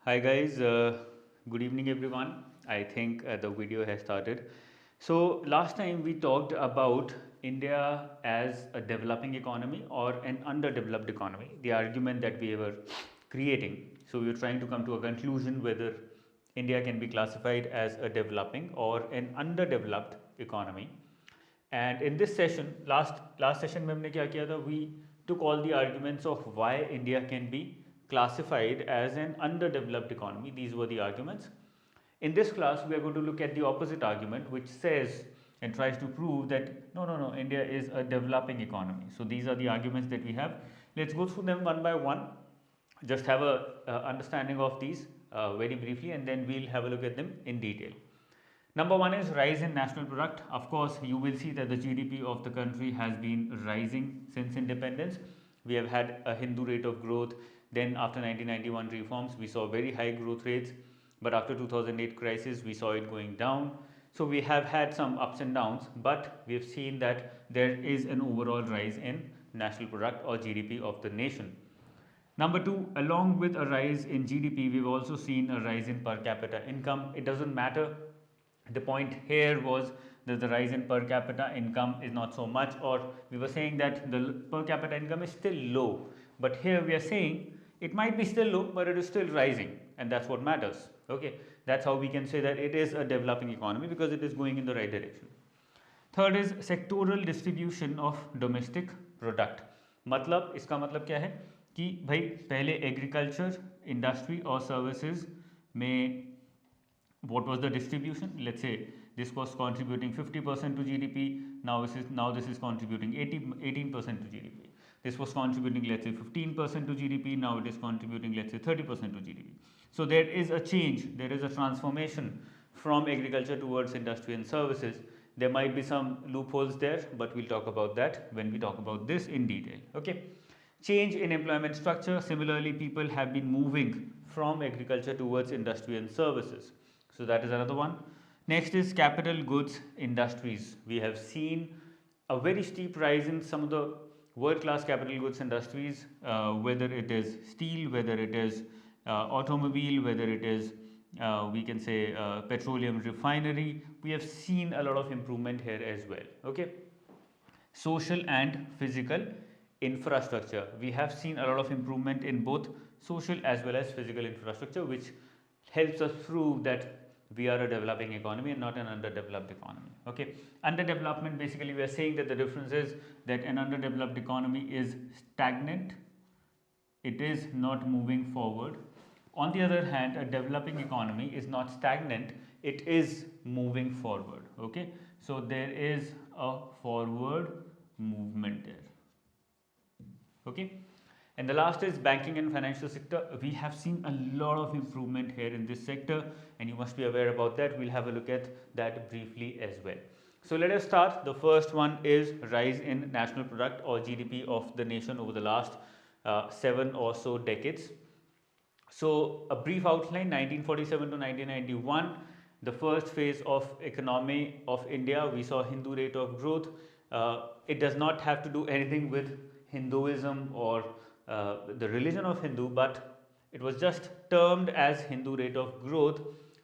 Hi guys, good evening everyone. I think the video has started. So last time we talked about India as a developing economy or an underdeveloped economy, the argument that we were creating. So we were trying to come to a conclusion whether India can be classified as a developing or an underdeveloped economy. And in this session, last session में हमने क्या किया था? We took all the arguments of why India can be classified as an underdeveloped economy. These were the arguments. In this class, we are going to look at the opposite argument, which says and tries to prove that no, India is a developing economy. So these are the arguments that we have. Let's go through them one by one. Just have a understanding of these very briefly, and then we'll have a look at them in detail. Number one is rise in national product. Of course, you will see that the GDP of the country has been rising since independence. We have had a Hindu rate of growth. Then after 1991 reforms, we saw very high growth rates. But after 2008 crisis, we saw it going down. So we have had some ups and downs, but we have seen that there is an overall rise in national product or GDP of the nation. Number two, along with a rise in GDP, we've also seen a rise in per capita income. It doesn't matter. The point here was that the rise in per capita income is not so much, or we were saying that the per capita income is still low. But here we are saying it might be still low, but it is still rising, and that's what matters. Okay, that's how we can say that it is a developing economy because it is going in the right direction. Third is sectoral distribution of domestic product. मतलब इसका मतलब क्या है कि भाई पहले agriculture, industry और services में what was the distribution? Let's say this was contributing 50% to GDP. Now this is contributing 18% to GDP. This was contributing, let's say, 15% to GDP. Now it is contributing, let's say, 30% to GDP. So there is a change, there is a transformation from agriculture towards industry and services. There might be some loopholes there, but we'll talk about that when we talk about this in detail. Okay. Change in employment structure. Similarly, people have been moving from agriculture towards industry and services. So that is another one. Next is capital goods industries. We have seen a very steep rise in some of the world class capital goods industries, whether it is steel, whether it is automobile, whether it is we can say petroleum refinery. We have seen a lot of improvement here as well. Okay. Social and physical infrastructure. We have seen a lot of improvement in both social as well as physical infrastructure, which helps us prove that we are a developing economy and not an underdeveloped economy. Okay. Underdevelopment, basically we are saying that the difference is that an underdeveloped economy is stagnant, it is not moving forward. On the other hand, a developing economy is not stagnant, it is moving forward. Okay. So there is a forward movement there. Okay. And the last is banking and financial sector. We have seen a lot of improvement here in this sector, and you must be aware about that. We'll have a look at that briefly as well. So let us start. The first one is rise in national product or GDP of the nation over the last 7 or so decades. So a brief outline: 1947 to 1991, the first phase of economy of India. We saw Hindu rate of growth. It does not have to do anything with Hinduism or the religion of Hindu, but it was just termed as Hindu rate of growth,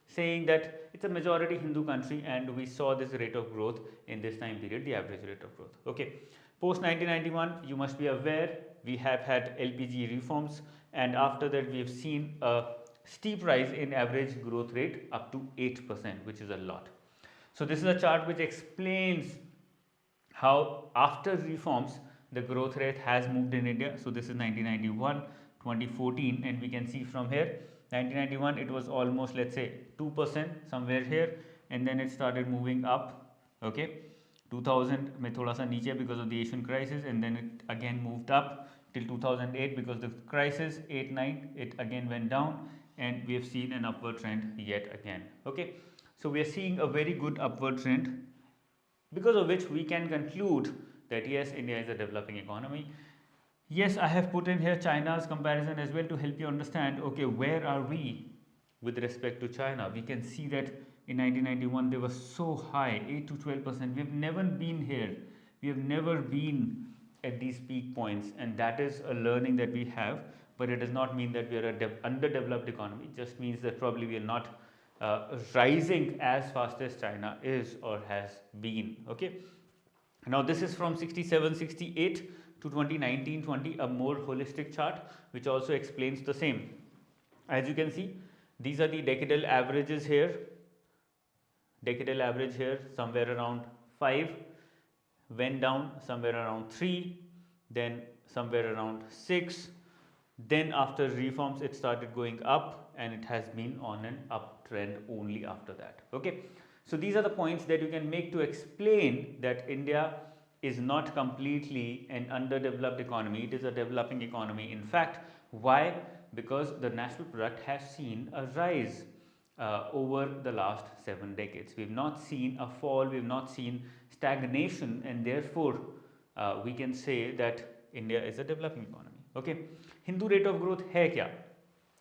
saying that it's a majority Hindu country, and we saw this rate of growth in this time period, the average rate of growth. Okay. Post 1991, you must be aware, we have had LPG reforms, and after that we have seen a steep rise in average growth rate up to 8%, which is a lot. So this is a chart which explains how after reforms the growth rate has moved in India. So this is 1991, 2014, and we can see from here 1991 it was almost, let's say, 2% somewhere here, and then it started moving up. Okay. 2000 में थोड़ा सा नीचे because of the Asian crisis, and then it again moved up till 2008 because the crisis. 8-9 it again went down, and we have seen an upward trend yet again. Okay. So we are seeing a very good upward trend, because of which we can conclude that yes, India is a developing economy. Yes, I have put in here China's comparison as well to help you understand, okay, where are we with respect to China. We can see that in 1991 they were so high, 8 to 12%. We have never been here. We have never been at these peak points, and that is a learning that we have. But it does not mean that we are a underdeveloped economy. It just means that probably we are not rising as fast as China is or has been. Okay. Now this is from 67, 68 to 2019-20, a more holistic chart which also explains the same. As you can see, these are the decadal averages here. Decadal average here somewhere around 5, went down somewhere around 3, then somewhere around 6, then after reforms it started going up, and it has been on an uptrend only after that. Okay, so these are the points that you can make to explain that India is not completely an underdeveloped economy, it is a developing economy. In fact, why? Because the national product has seen a rise over the last 7 decades. We have not seen a fall, we have not seen stagnation, and therefore we can say that India is a developing economy. Okay, Hindu rate of growth hai kya?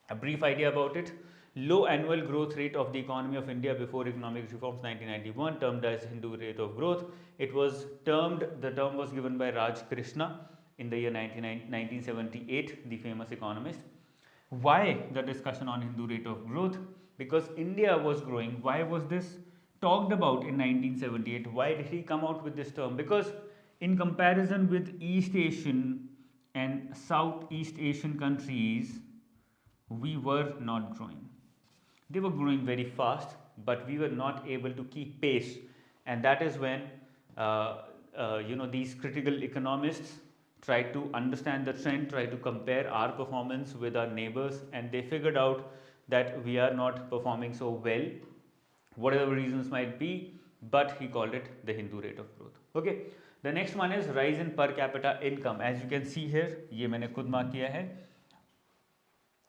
A brief idea about it. Low annual growth rate of the economy of India before economic reforms 1991, termed as Hindu rate of growth. It was termed, the term was given by Raj Krishna in the year 1978, the famous economist. Why the discussion on Hindu rate of growth? Because India was growing. Why was this talked about in 1978? Why did he come out with this term? Because in comparison with East Asian and Southeast Asian countries, we were not growing. They were growing very fast, but we were not able to keep pace, and that is when these critical economists try to understand the trend, try to compare our performance with our neighbors, and they figured out that we are not performing so well, whatever reasons might be, but he called it the Hindu rate of growth. Okay, the next one is rise in per capita income. As you can see here, ये मैंने खुद mark किया है.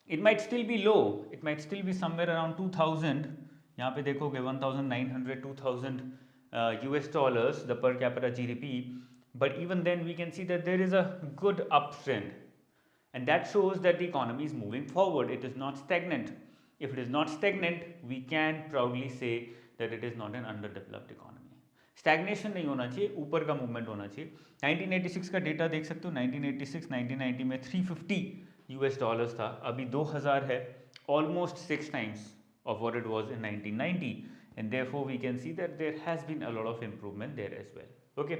It might still be low, it might still be somewhere around 2000. यहाँ पे देखोगे 1900, 2000 US dollars, the per capita GDP. But even then we can see that there is a good uptrend, and that shows that the economy is moving forward. It is not stagnant. If it is not stagnant, we can proudly say that it is not an underdeveloped economy. Stagnation नहीं होना चाहिए, ऊपर का movement होना चाहिए. 1986 का data देख सकते हो. 1986 1990 में 350 US dollars था, अभी 2000 है, almost 6 times of what it was in 1990, and therefore we can see that there has been a lot of improvement there as well. Okay,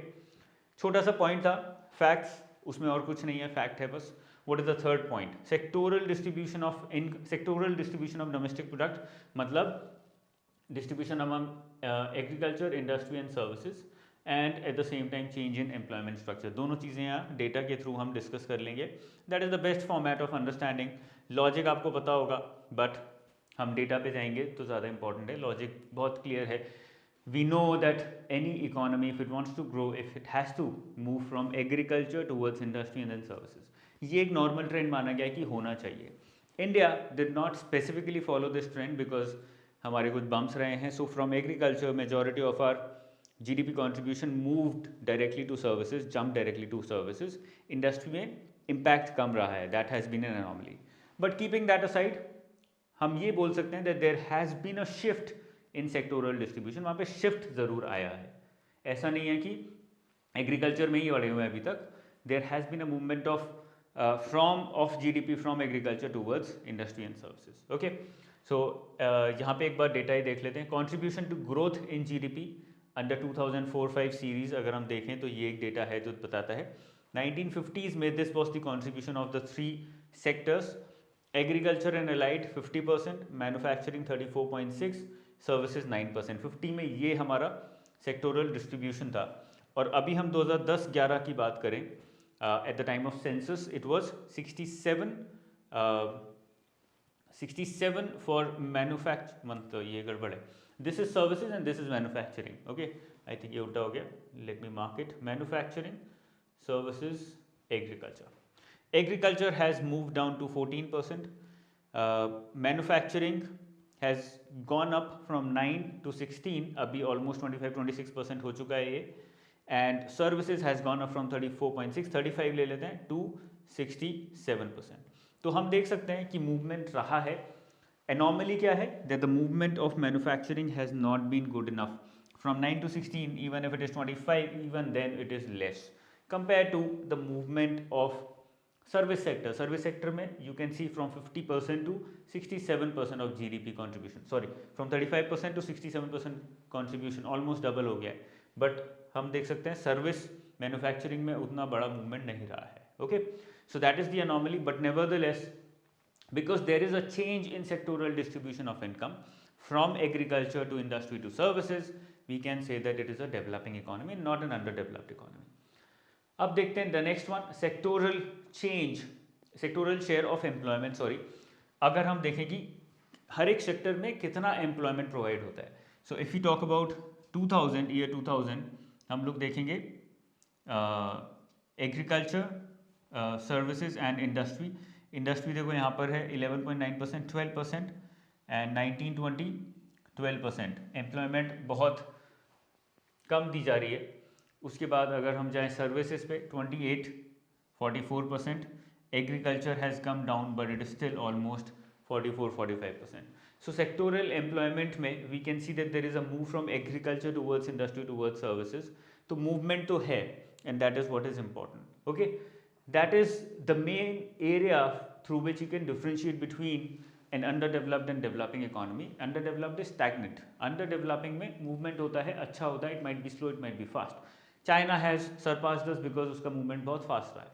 छोटा सा point था, facts, उसमें और कुछ नहीं है, fact है बस. What is the third point? Sectoral distribution of domestic product, मतलब distribution among agriculture, industry and services, and at the same time change in employment structure. दोनों चीज़ें यहाँ डेटा के थ्रू हम डिस्कस कर लेंगे. That is the best format of understanding. Logic आपको पता होगा, बट हम डेटा पे जाएंगे तो ज़्यादा इंपॉर्टेंट है. लॉजिक बहुत क्लियर है. We know that any economy, if it wants to grow, if it has to move from agriculture towards industry and then services, ये एक नॉर्मल ट्रेंड माना गया है कि होना चाहिए. India did not specifically follow this trend because हमारे कुछ बम्स रहे हैं. So from agriculture majority of our GDP contribution moved directly to services, jumped directly to services. Industry में impact कम रहा है. That has been an anomaly. But keeping that aside, हम ये बोल सकते हैं that there has been a shift in sectoral distribution. वहाँ पे shift ज़रूर आया है. ऐसा नहीं है कि एग्रीकल्चर में ही अड़े हुए हैं अभी तक. There has been a movement of GDP from agriculture towards industry and services. Okay, so यहाँ पे एक बार डेटा ही देख लेते हैं. Contribution to growth in GDP under 2004-5 series अगर हम देखें तो ये एक डेटा है जो बताता है 1950s में this was the contribution of the 3 sectors. Agriculture and allied 50%, manufacturing 34.6, services 9%. 50 में ये हमारा सेक्टोरल डिस्ट्रीब्यूशन था. और अभी हम 2010-11 की बात करें, at the time of census it was 67 for manufacture, मतलब ये गड़बड़ है. This is services and this is manufacturing. Okay, I think ये उल्टा हो गया. Let me mark it. Manufacturing, services, agriculture. Agriculture has moved down to 14%. Manufacturing has gone up from 9 to 16. अभी almost 25-26% हो चुका है ये. And services has gone up from 34.6, 35 ले लेते हैं, to 67%. तो हम देख सकते हैं कि मूवमेंट रहा है. Anomaly क्या है? That the movement of manufacturing has not been good enough. From 9 to 16, even if it is 25, even then it is less. Compare to the movement of service sector. Service sector में you can see from 50% to 67% of GDP contribution, sorry from 35% to 67% contribution, almost double हो गया है. But हम देख सकते हैं service manufacturing में उतना बड़ा मूवमेंट नहीं रहा है. Okay, so that is the anomaly. But nevertheless, because there is a change in sectoral distribution of income from agriculture to industry to services, we can say that it is a developing economy, not an underdeveloped economy. अब देखते हैं the next one, sectoral change, sectoral share of employment. Sorry, अगर हम देखें कि हर एक sector में कितना एम्प्लॉयमेंट प्रोवाइड होता है. So if you talk about 2000, year 2000, हम लोग देखेंगे agriculture, services and industry. Industry देखो यहाँ पर है 11.9%, 12%, एंड 1920 12%. एम्प्लॉयमेंट बहुत कम दी जा रही है. उसके बाद अगर हम जाएँ सर्विसेज पे 28, 44%. Agriculture has come down but it is still almost 44-45%. So sectoral employment में we can see that there is a move from agriculture towards industry towards services. तो मूवमेंट तो है, and that is what is important. Okay, that is the main area through which you can differentiate between an underdeveloped and developing economy. Underdeveloped is stagnant. Underdeveloping में movement होता है, अच्छा होता है, it might be slow, it might be fast. China has surpassed us because उसका movement बहुत fast रहा है.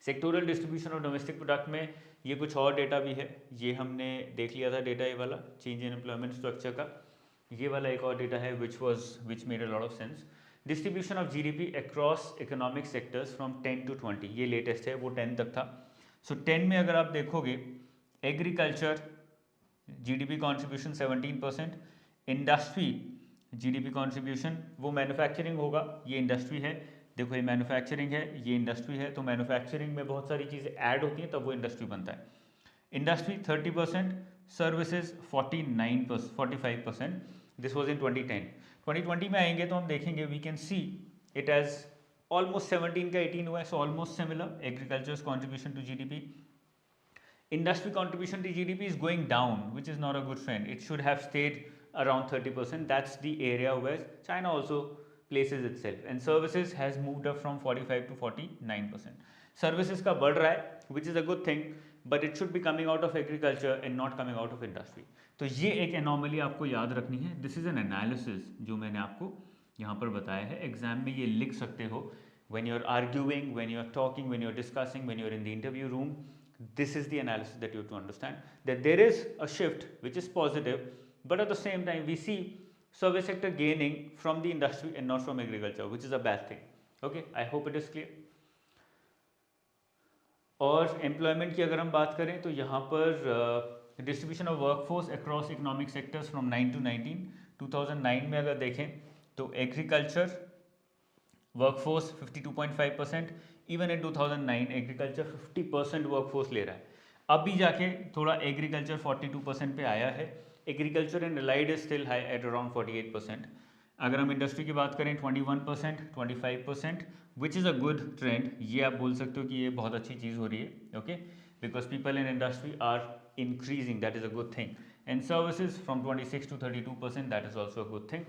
Sectoral distribution of domestic product में ये कुछ और डेटा भी है, ये हमने देख लिया था डेटा, ये वाला चेंज इन एम्प्लॉयमेंट स्ट्रक्चर का. ये वाला एक और डेटा है which made a lot of sense. Distribution of GDP across economic sectors from 10 to 20, ये लेटेस्ट है, वो 10 तक था. सो 10 में अगर आप देखोगे, agriculture GDP contribution 17%, industry GDP contribution, वो मैन्युफैक्चरिंग होगा, ये इंडस्ट्री है, देखो ये मैन्युफैक्चरिंग है, ये इंडस्ट्री है, तो मैन्युफैक्चरिंग में बहुत सारी चीज़ें ऐड होती हैं तब वो इंडस्ट्री बनता है. Industry 30%, services 45%. This was in 2010. 2020 में आएंगे तो हम देखेंगे, we can see it as almost 17 का 18 हुआ है, so almost similar. Agriculture contribution to GDP, industry contribution to GDP is going down, which is not a good trend. It should have stayed around 30%. That's the area where China also places itself. And services has moved up from 45 to 49%. Services का बढ़ रहा है, which is a good thing, but it should be coming out of agriculture and not coming out of industry. तो ये एक anomaly आपको याद रखनी है. This is an analysis जो मैंने आपको यहाँ पर बताया है. एग्जाम में ये लिख सकते हो. When you're arguing, when you're talking, when you're discussing, when you're in the interview room, this is the analysis that you have to understand, that there is a shift which is positive, but at the same time we see service sector gaining from the industry and not from agriculture, which is a bad thing. Okay, I hope it is clear. और employment की अगर हम बात करें तो यहाँ पर distribution of workforce across economic sectors from 9 to 19. 2009 में अगर देखें तो agriculture workforce 52.5%. Even in 2009 agriculture 50% workforce ले रहा है. अभी जाके थोड़ा एग्रीकल्चर 42% पे आया है. Agriculture and allied is still high at around 48%. अगर हम इंडस्ट्री की बात करें 21%, 25%, विच इज़ अ गुड ट्रेंड. ये आप बोल सकते हो कि ये बहुत अच्छी चीज़ हो रही है. Okay, because people in industry are increasing, that is a good thing. And services from 26 to 32%, that is also a good thing.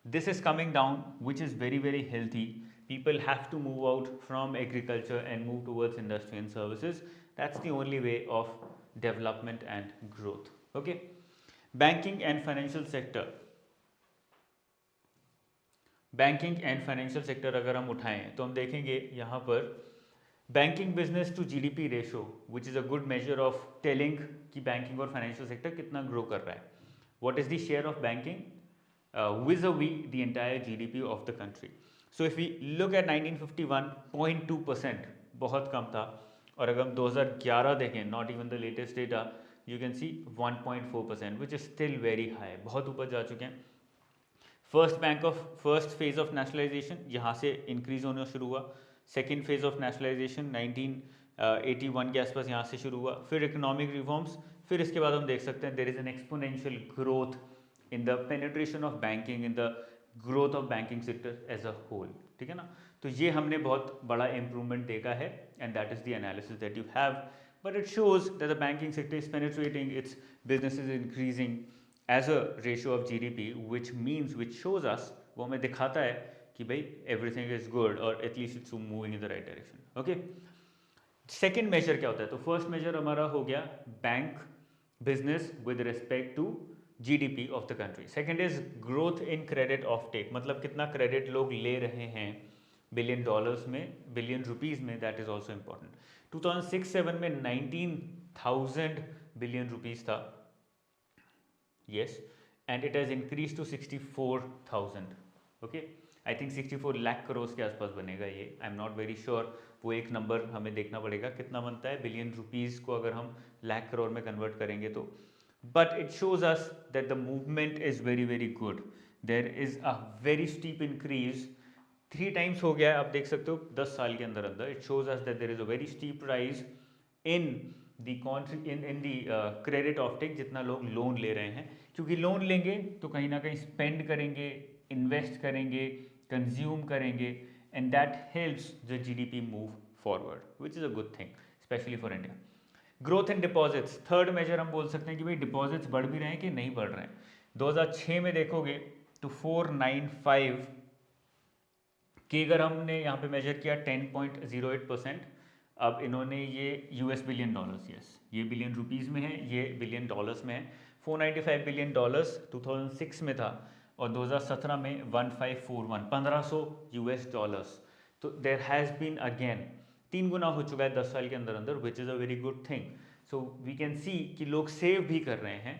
This is coming down, which is very very healthy. People have to move out from agriculture and move towards industry and services. That's the only way of development and growth. Okay, banking and financial sector. Banking and financial sector अगर हम उठाएं तो हम देखेंगे यहाँ पर banking business to GDP ratio, which is a good measure of telling कि banking और फाइनेंशियल सेक्टर कितना ग्रो कर रहा है. What is the share of banking vis-a-vis the entire GDP of the country. So if we look at 1951, 0.2%, बहुत कम था. और अगर हम 2011 देखें, not even the latest data, you can see 1.4%, which is still very high, बहुत ऊपर जा चुके हैं. फर्स्ट फेज ऑफ नेशनलाइजेशन यहाँ से इंक्रीज होना शुरू हुआ. सेकेंड फेज ऑफ नेशनलाइजेशन 1981 के आसपास यहाँ से शुरू हुआ. फिर इकोनॉमिक रिफॉर्म्स, फिर इसके बाद हम देख सकते हैं there is an exponential growth in the penetration of banking, in the growth of banking sector as a whole. ठीक है ना, तो ये हमने बहुत बड़ा इम्प्रूवमेंट देखा है, and that is the analysis that you have. But it shows that the banking sector is penetrating, it's business is increasing as a ratio of GDP, which shows us, वो हमें दिखाता है कि भाई एवरीथिंग इज गुड और at least it's moving in the right direction. Okay, second measure क्या होता है? तो फर्स्ट मेजर हमारा हो गया bank business with respect to GDP of the country. Second is growth in credit offtake, मतलब कितना क्रेडिट लोग ले रहे हैं बिलियन डॉलर्स में, बिलियन रुपीज़ में, दैट इज ऑल्सो इम्पॉर्टेंट। 2006-07 में 19,000 बिलियन रुपीज़ था, yes, and it has increase to 64,000। Okay, I think 64 lakh crore के आसपास बनेगा ये, I am not very sure, वो एक नंबर हमें देखना पड़ेगा कितना बनता है बिलियन रुपीज़ को अगर हम लाख करोड़ में कन्वर्ट करेंगे तो। But it shows us that the movement is very very good, there is a very steep increase, 3 times हो गया है, आप देख सकते हो 10 साल के अंदर अंदर। It shows us that there is a very steep rise in the credit offtake, जितना लोग लोन ले रहे हैं, क्योंकि लोन लेंगे तो कहीं ना कहीं स्पेंड करेंगे, इन्वेस्ट करेंगे, कंज्यूम करेंगे, and that helps the GDP move forward, which is a good thing specially for India. Growth in deposits, third measure हम बोल सकते हैं कि भाई डिपॉजिट्स बढ़ भी रहे हैं कि नहीं बढ़ रहे हैं। 2006 में देखोगे तो 495 की अगर हमने यहाँ पे मेजर किया 10.08%, अब इन्होंने ये यूएस बिलियन डॉलर्स, यस ये बिलियन रुपीज़ में है, ये बिलियन डॉलर्स में है। 495 बिलियन डॉलर्स 2006 में था और 2017 में 1541, 1500 यूएस डॉलर्स। तो देर हैज़ बीन अगेन 3 गुना हो चुका है 10 साल के अंदर अंदर, which is a very good thing. So we can see कि लोग सेव भी कर रहे हैं।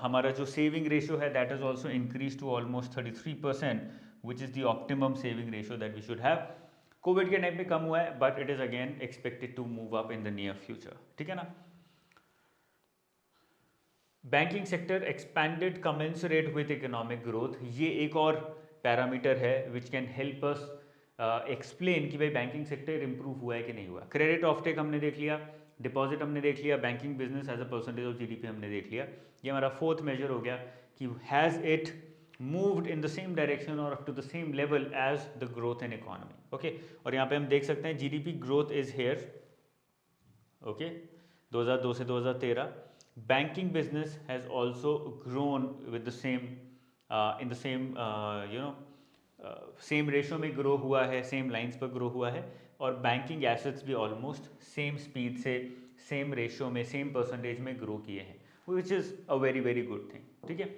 हमारा जो सेविंग रेशियो है that is also increase to almost 33%, which is the optimum saving ratio that we should have. Covid के टाइम पे कम हुआ है, but it is again expected to move up in the near future, ठीक है ना। Banking sector expanded commensurate with economic growth, ये एक और पैरामीटर है which can help us explain कि भाई बैंकिंग सेक्टर इंप्रूव हुआ है कि नहीं हुआ। क्रेडिट ऑफ टेक हमने देख लिया, डिपॉजिट हमने देख लिया, banking business as a percentage of GDP हमने देख लिया। ये हमारा फोर्थ मेजर हो गया कि has it moved in the same direction or up to the same level as the growth in economy. Okay, और यहाँ पे हम देख सकते हैं GDP growth is here. Okay, 2002 से 2013 banking business has also grown with the same in the same same ratio में grow हुआ है, सेम लाइंस पर ग्रो हुआ है, और बैंकिंग एसेट्स भी ऑलमोस्ट सेम स्पीड से, सेम रेशो में, सेम परसेंटेज में ग्रो किए हैं, विच is a very very good thing, ठीक है।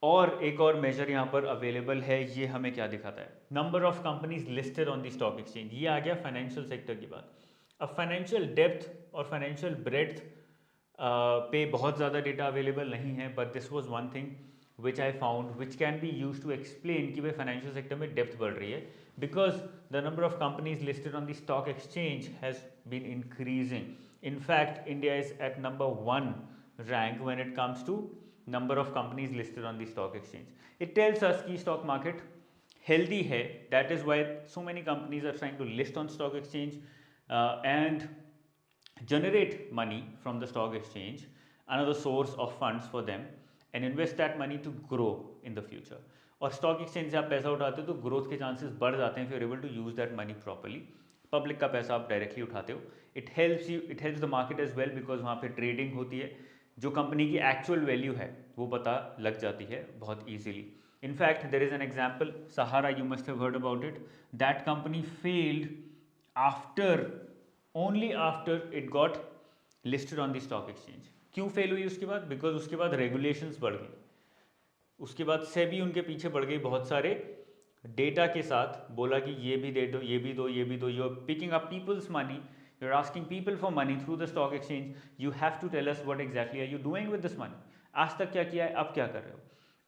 और एक और मेजर यहाँ पर अवेलेबल है, ये हमें क्या दिखाता है? Number of companies listed on the stock exchange. ये आ गया फाइनेंशियल सेक्टर की बात। अब फाइनेंशियल डेप्थ और फाइनेंशियल ब्रेड्थ पे बहुत ज़्यादा डेटा अवेलेबल नहीं है, but this was one thing which I found which can be use to explain कि भाई फाइनेंशियल सेक्टर में डेप्थ बढ़ रही है, because the number of companies listed on the stock exchange has been increasing. In fact, India is at number 1 rank when it comes to number of companies listed on the stock exchange. It tells us कि stock market healthy है, that is why so many companies are trying to list on stock exchange and generate money from the stock exchange, another source of funds for them, and invest that money to grow in the future. और stock exchange से आप पैसा उठाते हो तो growth के chances बढ़ जाते हैं, if you are able to use that money properly. Public का पैसा आप डायरेक्टली उठाते हो, it helps you, it helps the market as well, because वहाँ पे ट्रेडिंग होती है, जो कंपनी की एक्चुअल वैल्यू है वो पता लग जाती है बहुत easily. In fact there is an example, Sahara, you must have heard about it, that company failed after, only after it got listed on the stock exchange. क्यों फेल हुई उसके बाद? बिकॉज उसके बाद रेगुलेशंस बढ़ गई, उसके बाद सेबी उनके पीछे बढ़ गई बहुत सारे डेटा के साथ, बोला कि ये भी दे दो, ये भी दो, ये भी दो, you are picking up people's money, you are asking people for money through the stock exchange, you have to tell us what exactly are you doing with this money, आज तक क्या किया है, अब क्या कर रहे हो।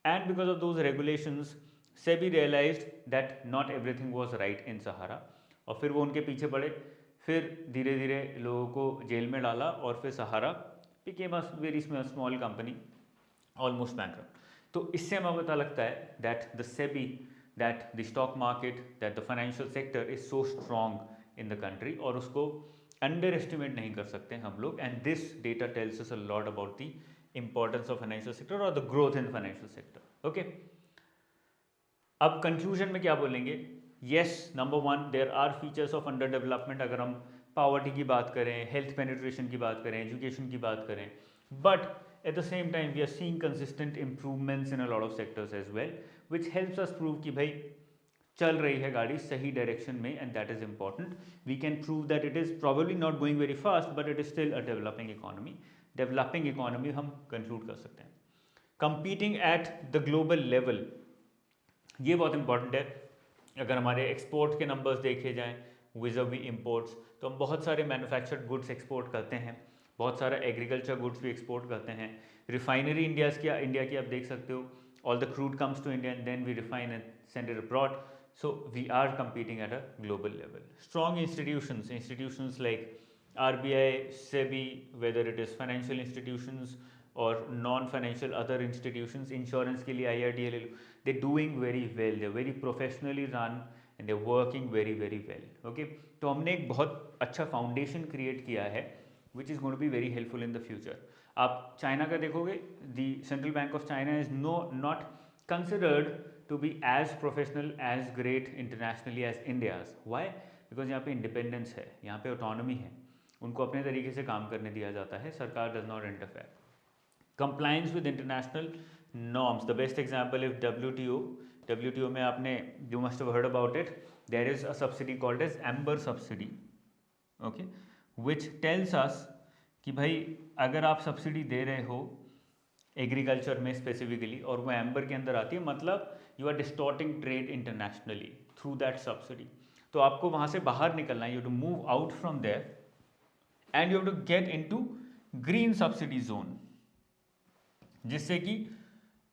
And because of those regulations SEBI realised that not everything was right in Sahara, और फिर वो उनके पीछे पड़े, फिर धीरे धीरे लोगों को जेल में डाला, और फिर Sahara became a very small company, almost bankrupt. तो इससे हमें पता लगता है that the SEBI, that the stock market, that the financial sector is so strong in the country, और उसको underestimate नहीं कर सकते हम लोग, and this data tells us a lot about the importance of financial sector or the growth in financial sector. Okay, अब conclusion में क्या बोलेंगे? Yes, number one, there are features of underdevelopment, अगर हम poverty की बात करें, health penetration की बात करें, education की बात करें, but At the same time, we are seeing consistent improvements in a lot of sectors as well, which helps us prove कि भाई चल रही है गाड़ी सही डायरेक्शन में, and that is important. We can prove that it is probably not going very fast, but it is still a developing economy. Developing economy हम conclude कर सकते हैं. Competing at the global level, ये बहुत important है. अगर हमारे export के नंबर्स देखे जाएँ विज़ वी इम्पोर्ट्स, तो हम बहुत सारे मैन्युफैक्चर्ड गुड्स एक्सपोर्ट करते हैं, बहुत सारा एग्रीकल्चर गुड्स भी एक्सपोर्ट करते हैं. रिफाइनरी इंडिया की आप देख सकते हो. All the crude comes to India and then we refine and send it abroad. So we are competing at a global level. Strong institutions like RBI, SEBI, whether it is financial institutions or non-financial other institutions, insurance के लिए IRDA ले लो, they're doing very well, they're very professionally run and they're working very very well. Okay, तो हमने एक बहुत अच्छा foundation create किया है which is going to be very helpful in the future. आप चाइना का देखोगे, the Central Bank of China is not considered to be as professional, as great internationally as India's. Why? Because यहाँ पे independence है, यहाँ पे autonomy है, उनको अपने तरीके से काम करने दिया जाता है, सरकार does not interfere. Compliance with international norms. The best example is WTO में आपने, you must have heard about it, there is a subsidy called as Amber subsidy, okay, which tells us कि भाई अगर आप सब्सिडी दे रहे हो agriculture में specifically और वो एम्बर के अंदर आती है, मतलब you are distorting trade internationally through that subsidy. तो आपको वहाँ से बाहर निकलना है, you to move out from there and you to get into green subsidy zone, जिससे कि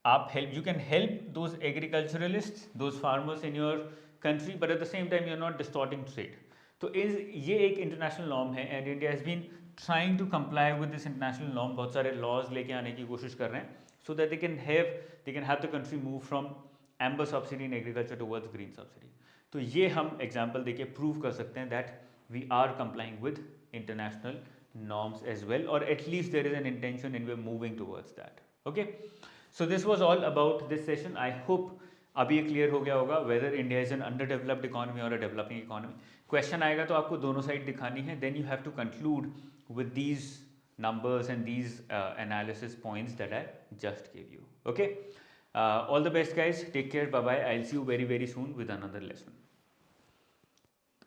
आप you can help those agriculturalist, those farmers in your country, but at the same time you are not distorting trade. तो ये एक international norm है and India has been trying to comply with this international norm. बहुत सारे laws लेके आने की कोशिश कर रहे हैं so that they can have the country move from amber subsidy in agriculture towards green subsidy. तो ये हम एग्जाम्पल देके प्रूव कर सकते हैं that we are complying with international norms as well, और at least there is an intention in way moving towards that. Okay, so this was all about this session. I hope अभी ये clear हो गया होगा whether India is an under developed economy और अ developing economy. Question आएगा तो आपको दोनों साइड दिखानी है, then you have to conclude with these numbers and these analysis points that I just gave you. Okay, all the best guys, take care, bye bye. I'll see you very very soon with another lesson.